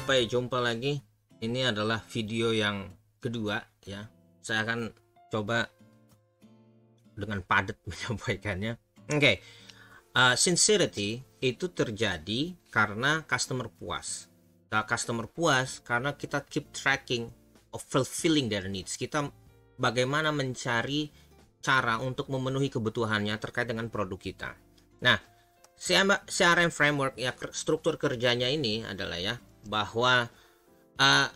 Sampai jumpa lagi. Ini adalah video yang kedua ya. Saya akan coba dengan padat menyampaikannya. Oke. Sincerity itu terjadi karena customer puas. Customer puas karena kita keep tracking of fulfilling their needs. Kita bagaimana mencari cara untuk memenuhi kebutuhannya terkait dengan produk kita. Nah, CRM framework ya, struktur kerjanya ini adalah ya bahwa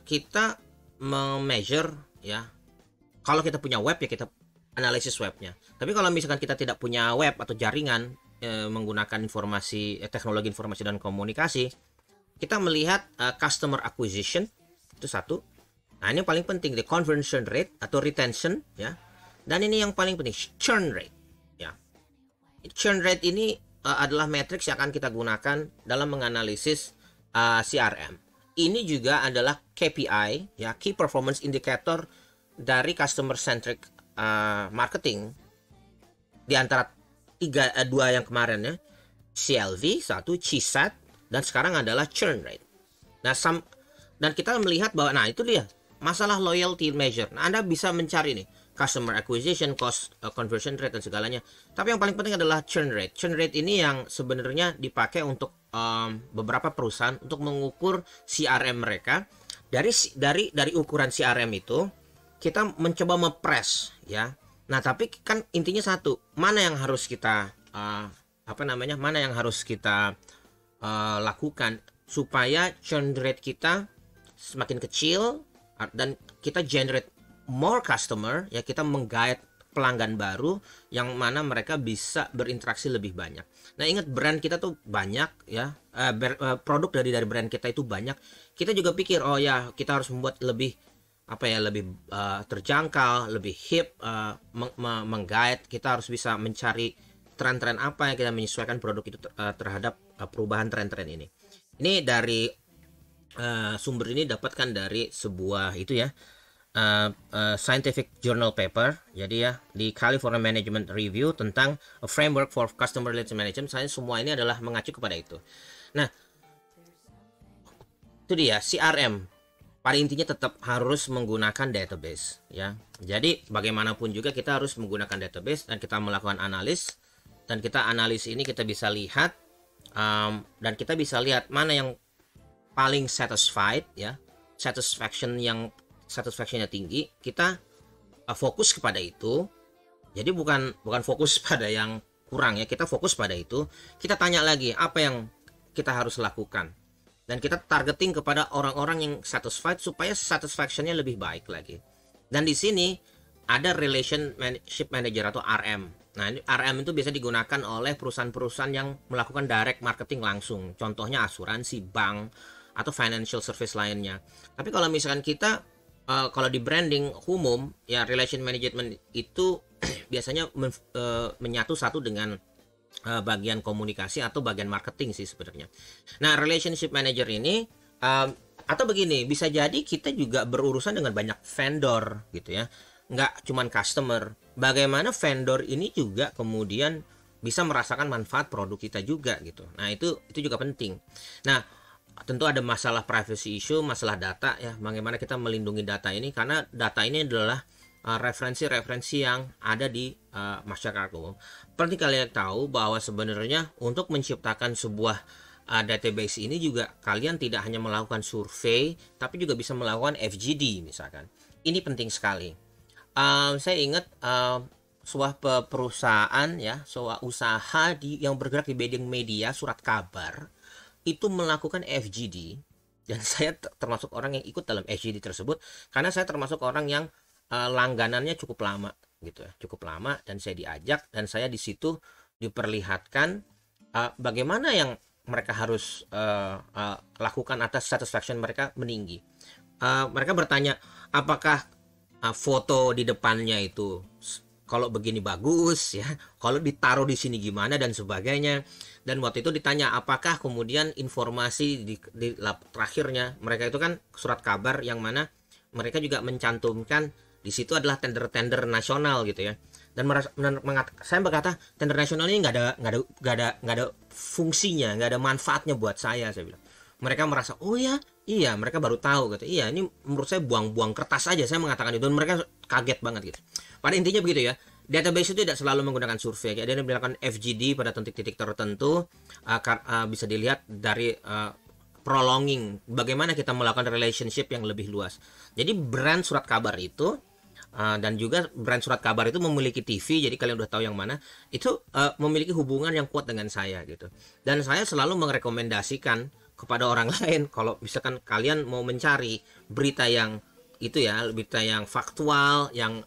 kita measure ya, kalau kita punya web ya kita analisis webnya. Tapi kalau misalkan kita tidak punya web atau jaringan menggunakan teknologi informasi dan komunikasi, kita melihat customer acquisition itu satu. Nah, ini yang paling penting, the conversion rate atau retention ya. Dan ini yang paling penting, churn rate ya. Churn rate ini adalah matriks yang akan kita gunakan dalam menganalisis CRM. Ini juga adalah KPI ya, key performance indicator dari customer centric marketing. Di antara dua yang kemarin ya, CLV satu, CSAT, dan sekarang adalah churn rate. Nah, dan kita melihat bahwa nah itu dia masalah loyalty measure. Nah, Anda bisa mencari nih customer acquisition cost, conversion rate dan segalanya. Tapi yang paling penting adalah churn rate. Churn rate ini yang sebenarnya dipakai untuk beberapa perusahaan untuk mengukur CRM mereka. Dari ukuran CRM itu kita mencoba mempres ya. Nah, tapi kan intinya satu, mana yang harus kita mana yang harus kita lakukan supaya churn rate kita semakin kecil dan kita generate more customer ya, kita menggait pelanggan baru yang mana mereka bisa berinteraksi lebih banyak. Nah, ingat brand kita tuh banyak ya, produk dari brand kita itu banyak. Kita juga pikir oh ya kita harus membuat lebih lebih terjangkau, lebih hip, menggait. Kita harus bisa mencari tren-tren apa yang kita menyesuaikan produk itu terhadap perubahan tren-tren ini. Ini dari sumber ini dapatkan dari sebuah itu ya, scientific journal paper. Jadi ya di California Management Review tentang a framework for customer relationship management. Saya semua ini adalah mengacu kepada itu. Nah, itu dia CRM. Pada intinya tetap harus menggunakan database ya. Jadi bagaimanapun juga kita harus menggunakan database dan kita melakukan analis, dan kita analis ini kita bisa lihat dan kita bisa lihat mana yang paling satisfied ya, satisfactionnya tinggi. Kita fokus kepada itu. Jadi bukan fokus pada yang kurang ya, kita fokus pada itu. Kita tanya lagi apa yang kita harus lakukan. Dan kita targeting kepada orang-orang yang satisfied supaya satisfactionnya lebih baik lagi. Dan di sini ada relationship manager atau RM. Nah, ini RM itu biasa digunakan oleh perusahaan-perusahaan yang melakukan direct marketing langsung. Contohnya asuransi, bank, atau financial service lainnya. Tapi kalau misalkan kita kalau di branding umum ya, relation management itu biasanya menyatu satu dengan bagian komunikasi atau bagian marketing sih sebenarnya. Nah, relationship manager ini atau begini, bisa jadi kita juga berurusan dengan banyak vendor gitu ya, nggak cuman customer. Bagaimana vendor ini juga kemudian bisa merasakan manfaat produk kita juga gitu. Nah, itu juga penting. Nah, tentu ada masalah privacy issue, masalah data ya, bagaimana kita melindungi data ini, karena data ini adalah referensi-referensi yang ada di masyarakat umum. Seperti kalian tahu bahwa sebenarnya untuk menciptakan sebuah database ini juga kalian tidak hanya melakukan survei, tapi juga bisa melakukan FGD misalkan. Ini penting sekali. Saya ingat sebuah perusahaan ya, sebuah usaha yang bergerak di bidang media, surat kabar, itu melakukan FGD, dan saya termasuk orang yang ikut dalam FGD tersebut karena saya termasuk orang yang langganannya cukup lama gitu ya, cukup lama, dan saya diajak dan saya di situ diperlihatkan bagaimana yang mereka harus lakukan atas satisfaction mereka meninggi. Mereka bertanya apakah foto di depannya itu kalau begini bagus ya, kalau ditaruh di sini gimana dan sebagainya. Dan waktu itu ditanya apakah kemudian informasi di terakhirnya mereka itu kan surat kabar yang mana mereka juga mencantumkan di situ adalah tender-tender nasional gitu ya. Dan saya berkata tender nasional ini nggak ada fungsinya, nggak ada manfaatnya buat saya bilang. Mereka merasa oh ya Iya, mereka baru tahu gitu. Iya, ini menurut saya buang-buang kertas aja, saya mengatakan itu, dan mereka kaget banget gitu. Pada intinya begitu ya. Database itu tidak selalu menggunakan survei. Ada yang melakukan FGD pada titik-titik tertentu, bisa dilihat dari prolonging, bagaimana kita melakukan relationship yang lebih luas. Jadi brand surat kabar itu, dan juga brand surat kabar itu memiliki TV, jadi kalian udah tahu yang mana, itu memiliki hubungan yang kuat dengan saya gitu. Dan saya selalu merekomendasikan kepada orang lain, kalau misalkan kalian mau mencari berita yang itu ya, berita yang faktual, yang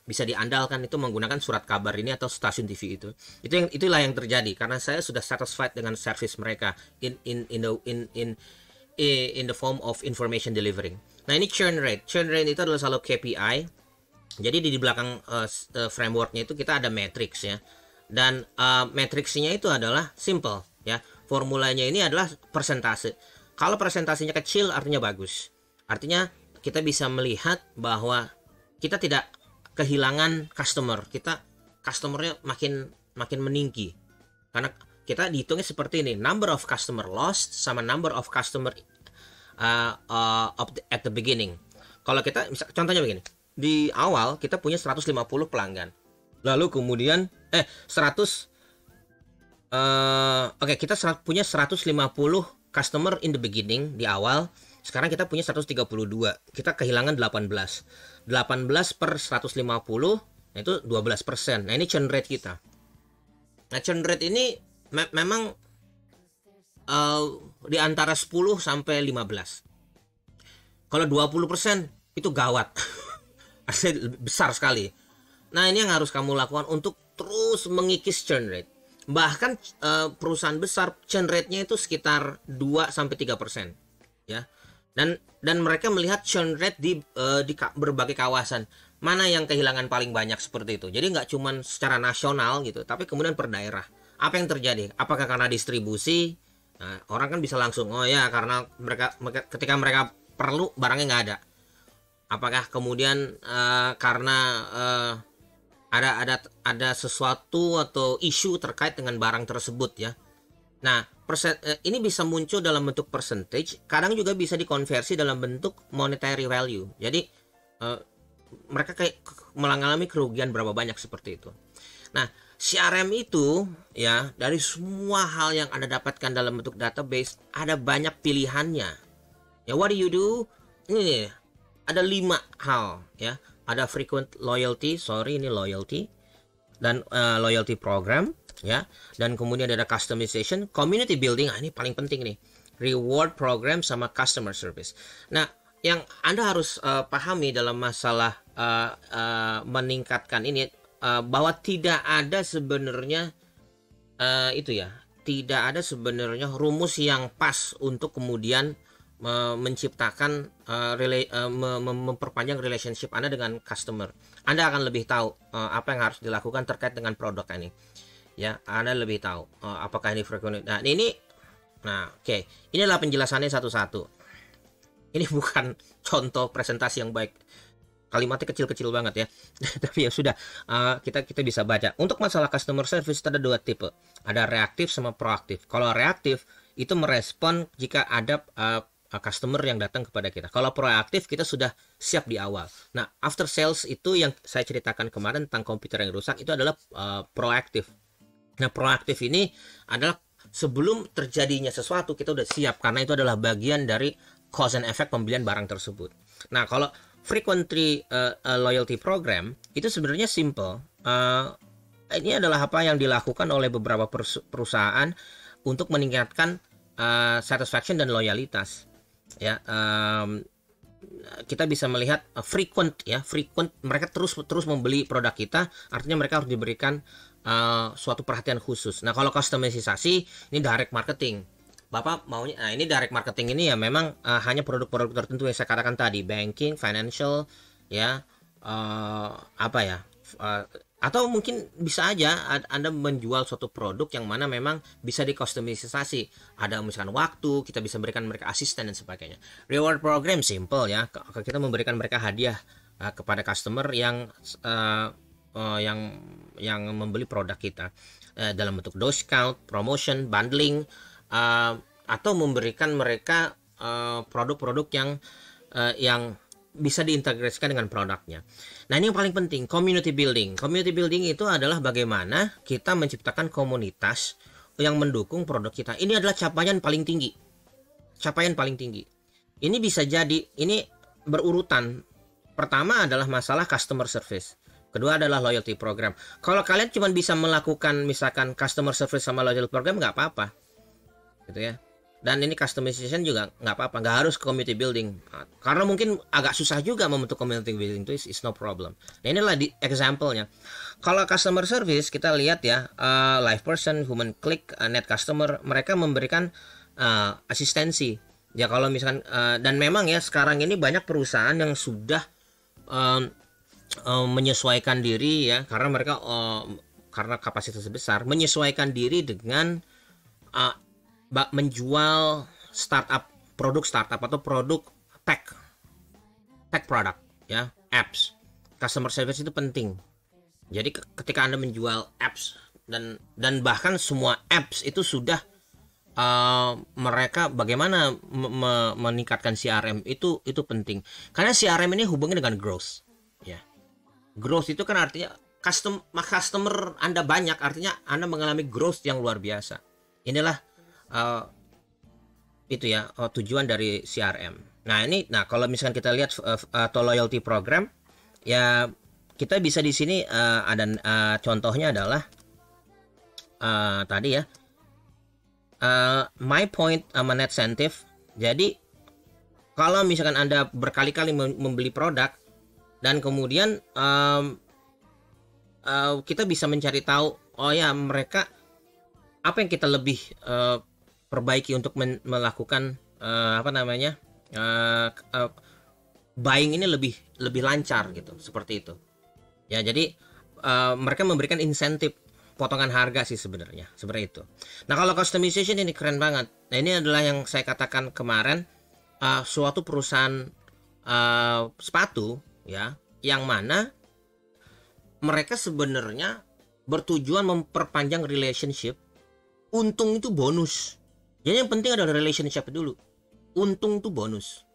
bisa diandalkan, itu menggunakan surat kabar ini atau stasiun TV itu. Itulah yang terjadi karena saya sudah satisfied dengan service mereka in the form of information delivering. Nah, ini churn rate. Churn rate itu adalah selalu KPI. Jadi di belakang frameworknya itu kita ada matrix ya. Dan matriksnya itu adalah simple ya. Formulanya ini adalah persentase. Kalau persentasenya kecil artinya bagus. Artinya kita bisa melihat bahwa kita tidak kehilangan customer. Customernya makin meninggi. Karena kita dihitungnya seperti ini, number of customer lost sama number of customer at the beginning. Kalau kita contohnya begini, di awal kita punya 150 pelanggan, lalu kemudian 100 kita punya 150 customer in the beginning di awal. Sekarang kita punya 132, kita kehilangan 18 per 150, nah itu 12%. Nah ini churn rate kita. Nah churn rate ini memang di antara 10 sampai 15. Kalau 20% itu gawat. Artinya besar sekali. Nah, ini yang harus kamu lakukan untuk terus mengikis churn rate. Bahkan perusahaan besar churn rate-nya itu sekitar 2 sampai 3%, ya. Dan mereka melihat churn rate di berbagai kawasan. Mana yang kehilangan paling banyak seperti itu. Jadi nggak cuma secara nasional gitu, tapi kemudian per daerah. Apa yang terjadi? Apakah karena distribusi? Nah, orang kan bisa langsung, oh ya karena ketika mereka perlu barangnya nggak ada. Apakah kemudian karena ada sesuatu atau isu terkait dengan barang tersebut ya. Nah, ini bisa muncul dalam bentuk percentage, kadang juga bisa dikonversi dalam bentuk monetary value. Jadi mereka kayak mengalami kerugian berapa banyak seperti itu. Nah, CRM itu ya, dari semua hal yang Anda dapatkan dalam bentuk database, ada banyak pilihannya. Ya, what do you do? Ini ada 5 hal ya. Ada frequent loyalty, ini loyalty, dan loyalty program ya, dan kemudian ada customization, community building. Ini paling penting nih, reward program sama customer service. Nah, yang Anda harus pahami dalam masalah meningkatkan ini, bahwa tidak ada sebenarnya tidak ada sebenarnya rumus yang pas untuk kemudian menciptakan memperpanjang relationship Anda dengan customer. Anda akan lebih tahu apa yang harus dilakukan terkait dengan produk ini. Ya, Anda lebih tahu apakah ini frequent. Nah, oke. Ini adalah penjelasannya satu-satu. Ini bukan contoh presentasi yang baik. Kalimatnya kecil-kecil banget ya. Tapi ya sudah, kita bisa baca. Untuk masalah customer service ada 2 tipe. Ada reaktif sama proaktif. Kalau reaktif itu merespon jika ada customer yang datang kepada kita. Kalau proaktif kita sudah siap di awal. Nah, after sales itu yang saya ceritakan kemarin tentang komputer yang rusak, itu adalah proaktif. Nah, proaktif ini adalah sebelum terjadinya sesuatu kita udah siap, karena itu adalah bagian dari cause and effect pembelian barang tersebut. Nah, kalau frequently loyalty program itu sebenarnya simple. Ini adalah apa yang dilakukan oleh beberapa perusahaan untuk meningkatkan satisfaction dan loyalitas. Ya, kita bisa melihat frequent mereka terus membeli produk kita, artinya mereka harus diberikan suatu perhatian khusus. Nah, kalau customisasi ini direct marketing. Bapak maunya, nah ini direct marketing ini ya memang hanya produk-produk tertentu yang saya katakan tadi, banking, financial, ya, atau mungkin bisa aja Anda menjual suatu produk yang mana memang bisa dikustomisasi. Ada misalkan waktu, kita bisa berikan mereka asisten dan sebagainya. Reward program simple ya, kita memberikan mereka hadiah kepada customer yang membeli produk kita dalam bentuk discount, promotion, bundling, atau memberikan mereka produk-produk yang bisa diintegrasikan dengan produknya. Nah, ini yang paling penting, community building. Community building itu adalah bagaimana kita menciptakan komunitas yang mendukung produk kita. Ini adalah capaian paling tinggi. Capaian paling tinggi. Ini bisa jadi, ini berurutan. Pertama adalah masalah customer service. Kedua adalah loyalty program. Kalau kalian cuma bisa melakukan misalkan customer service sama loyalty program, nggak apa-apa. Gitu ya. Dan ini customization juga nggak apa-apa, nggak harus community building, karena mungkin agak susah juga membentuk community building itu is no problem. Nah, inilah di example-nya. Kalau customer service kita lihat ya, live person, human click, net customer, mereka memberikan asistensi. Ya kalau misalkan dan memang ya sekarang ini banyak perusahaan yang sudah menyesuaikan diri ya, karena mereka karena kapasitas besar menyesuaikan diri dengan menjual produk startup atau produk tech product ya, apps. Customer service itu penting. Jadi ketika Anda menjual apps dan bahkan semua apps itu sudah mereka bagaimana meningkatkan CRM itu penting. Karena CRM ini hubungannya dengan growth ya. Growth itu kan artinya customer Anda banyak, artinya Anda mengalami growth yang luar biasa. Inilah itu ya tujuan dari CRM. Nah kalau misalkan kita lihat atau loyalty program ya, kita bisa di sini ada contohnya adalah tadi ya, my point sama net incentive. Jadi kalau misalkan Anda berkali-kali membeli produk dan kemudian kita bisa mencari tahu, oh ya mereka apa yang kita lebih perbaiki untuk melakukan buying ini lebih lancar gitu, seperti itu ya. Jadi mereka memberikan insentif potongan harga sih sebenarnya, seperti itu. Nah kalau customization ini keren banget. Nah ini adalah yang saya katakan kemarin, suatu perusahaan sepatu ya, yang mana mereka sebenarnya bertujuan memperpanjang relationship. Untung itu bonus. Jadi yang penting adalah relationship dulu. Untung itu bonus.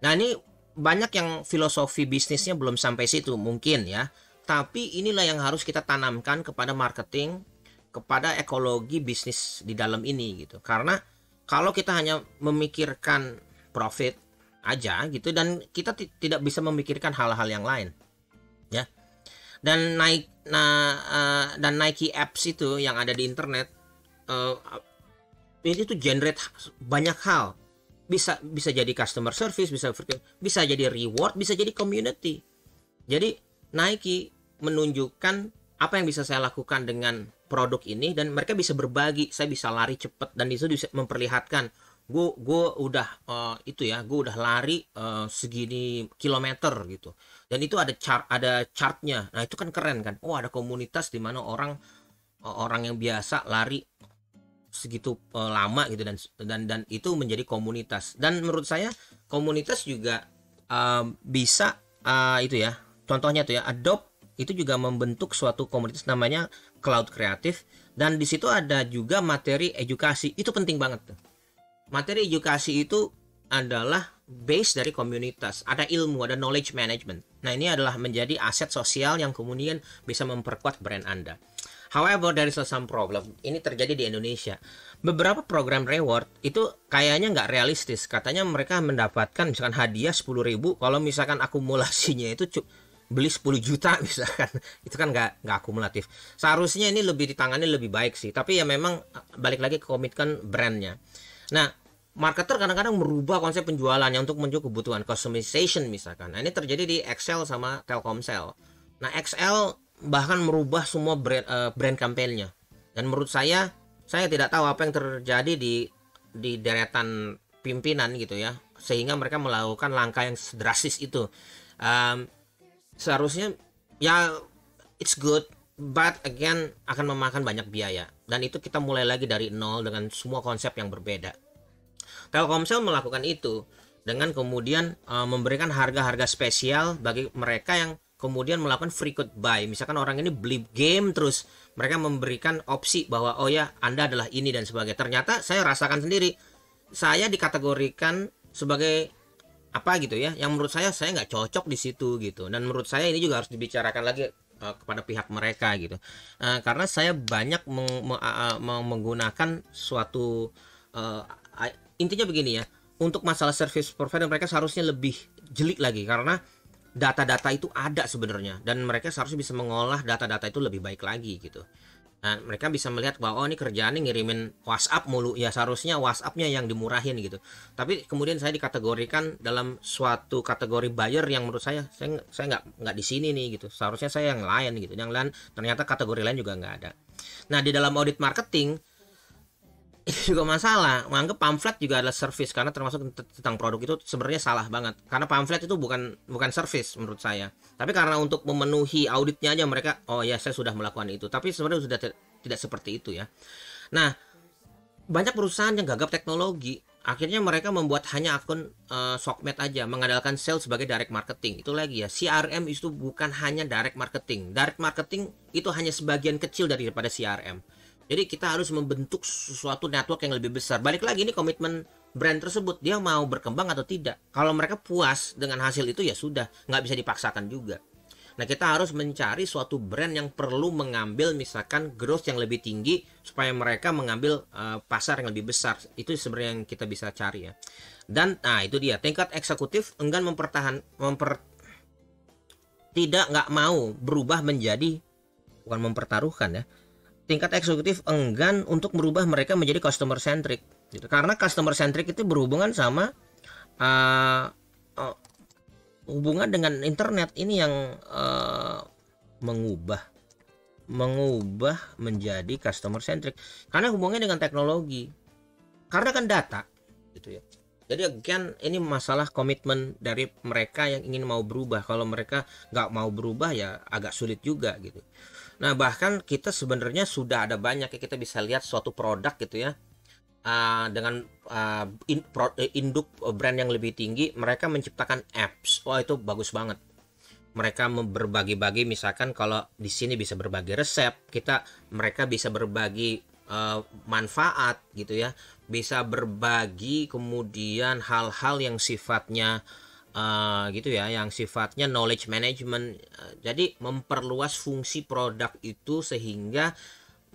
Nah ini banyak yang filosofi bisnisnya belum sampai situ mungkin ya. Tapi inilah yang harus kita tanamkan kepada marketing, kepada ekologi bisnis di dalam ini gitu. Karena kalau kita hanya memikirkan profit aja gitu, dan kita tidak bisa memikirkan hal-hal yang lain ya. Dan Nike apps itu yang ada di internet, ini tuh generate banyak hal. Bisa jadi customer service, bisa jadi reward, bisa jadi community. Jadi Nike menunjukkan apa yang bisa saya lakukan dengan produk ini, dan mereka bisa berbagi. Saya bisa lari cepat, dan itu bisa memperlihatkan gue udah gue udah lari segini kilometer gitu. Dan itu ada chartnya. Nah itu kan keren kan. Oh ada komunitas di mana orang yang biasa lari segitu lama gitu, dan itu menjadi komunitas. Dan menurut saya komunitas juga bisa itu ya, contohnya tuh ya, Adobe itu juga membentuk suatu komunitas namanya Cloud Creative, dan di situ ada juga materi edukasi. Itu penting banget tuh. Materi edukasi itu adalah base dari komunitas. Ada ilmu, ada knowledge management. Nah ini adalah menjadi aset sosial yang kemudian bisa memperkuat brand Anda. However, there is some problem. Ini terjadi di Indonesia. Beberapa program reward itu kayaknya nggak realistis. Katanya mereka mendapatkan misalkan hadiah 10.000. Kalau misalkan akumulasinya itu beli 10 juta misalkan. Itu kan nggak akumulatif. Seharusnya ini lebih ditangani lebih baik sih. Tapi ya memang balik lagi ke komitmen brandnya. Nah, marketer kadang-kadang merubah konsep penjualannya untuk menunjuk kebutuhan customization misalkan. Nah, ini terjadi di XL sama Telkomsel. Nah, XL bahkan merubah semua brand campaign-nya. Dan menurut saya tidak tahu apa yang terjadi di deretan pimpinan gitu ya, sehingga mereka melakukan langkah yang drastis itu. Seharusnya ya it's good, but again akan memakan banyak biaya, dan itu kita mulai lagi dari nol dengan semua konsep yang berbeda. Telkomsel melakukan itu dengan kemudian memberikan harga-harga spesial bagi mereka yang kemudian melakukan frequent buy. Misalkan orang ini beli game terus, mereka memberikan opsi bahwa oh ya Anda adalah ini dan sebagainya. Ternyata saya rasakan sendiri, saya dikategorikan sebagai apa gitu ya, yang menurut saya nggak cocok di situ gitu. Dan menurut saya ini juga harus dibicarakan lagi kepada pihak mereka gitu. Karena saya banyak menggunakan suatu intinya begini ya, untuk masalah service provider mereka seharusnya lebih jeli lagi, karena data-data itu ada sebenarnya, dan mereka seharusnya bisa mengolah data-data itu lebih baik lagi gitu. Nah, mereka bisa melihat bahwa oh, ini kerjaannya ngirimin WhatsApp mulu, ya seharusnya WhatsApp-nya yang dimurahin gitu. Tapi kemudian saya dikategorikan dalam suatu kategori buyer yang menurut saya nggak di sini nih gitu. Seharusnya saya yang lain gitu. Yang lain ternyata kategori lain juga nggak ada. Nah, di dalam audit marketing itu juga masalah, menganggap pamflet juga adalah service, karena termasuk tentang produk itu sebenarnya salah banget, karena pamflet itu bukan service menurut saya, tapi karena untuk memenuhi auditnya aja mereka oh ya saya sudah melakukan itu, tapi sebenarnya sudah tidak seperti itu ya. Nah, banyak perusahaan yang gagap teknologi, akhirnya mereka membuat hanya akun sokmed aja, mengandalkan sales sebagai direct marketing. Itu lagi ya, CRM itu bukan hanya direct marketing itu hanya sebagian kecil daripada CRM. Jadi kita harus membentuk sesuatu network yang lebih besar. Balik lagi, ini komitmen brand tersebut, dia mau berkembang atau tidak. Kalau mereka puas dengan hasil itu ya sudah, nggak bisa dipaksakan juga. Nah, kita harus mencari suatu brand yang perlu mengambil misalkan growth yang lebih tinggi supaya mereka mengambil pasar yang lebih besar. Itu sebenarnya yang kita bisa cari ya. Dan nah itu dia, tingkat eksekutif enggan tidak nggak mau berubah menjadi, bukan mempertaruhkan ya, tingkat eksekutif enggan untuk merubah mereka menjadi customer centric gitu. Karena customer centric itu berhubungan sama hubungan dengan internet ini yang mengubah menjadi customer centric, karena hubungannya dengan teknologi, karena kan data gitu ya. Jadi again, ini masalah komitmen dari mereka yang ingin mau berubah. Kalau mereka nggak mau berubah ya agak sulit juga gitu. Nah, bahkan kita sebenarnya sudah ada banyak ya, kita bisa lihat suatu produk gitu ya, dengan induk brand yang lebih tinggi, mereka menciptakan apps. Wah, itu bagus banget. Mereka berbagi-bagi, misalkan kalau di sini bisa berbagi resep, mereka bisa berbagi manfaat gitu ya, bisa berbagi kemudian hal-hal yang sifatnya gitu ya, yang sifatnya knowledge management. Jadi memperluas fungsi produk itu sehingga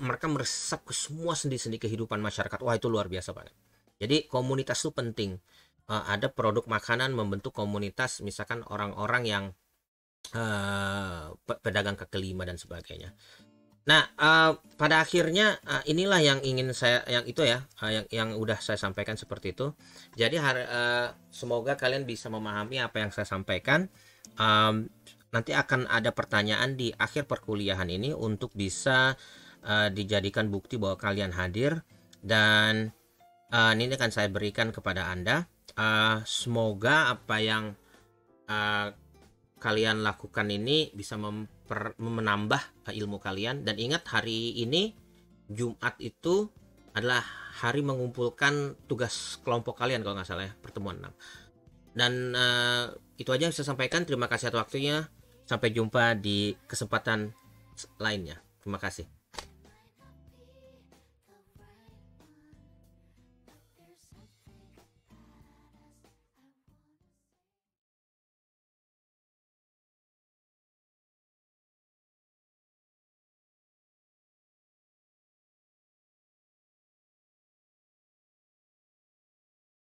mereka meresap ke semua sendi-sendi kehidupan masyarakat. Wah, itu luar biasa banget. Jadi komunitas itu penting. Ada produk makanan membentuk komunitas, misalkan orang-orang yang pedagang kaki lima dan sebagainya. Nah, pada akhirnya inilah yang ingin saya, yang itu ya, yang udah saya sampaikan seperti itu. Jadi semoga kalian bisa memahami apa yang saya sampaikan. Nanti akan ada pertanyaan di akhir perkuliahan ini untuk bisa dijadikan bukti bahwa kalian hadir, dan ini akan saya berikan kepada Anda. Semoga apa yang kalian lakukan ini bisa menambah ilmu kalian. Dan ingat, hari ini Jumat itu adalah hari mengumpulkan tugas kelompok kalian kalau nggak salah ya, pertemuan 6. Dan itu aja yang saya sampaikan. Terima kasih atas waktunya. Sampai jumpa di kesempatan lainnya. Terima kasih.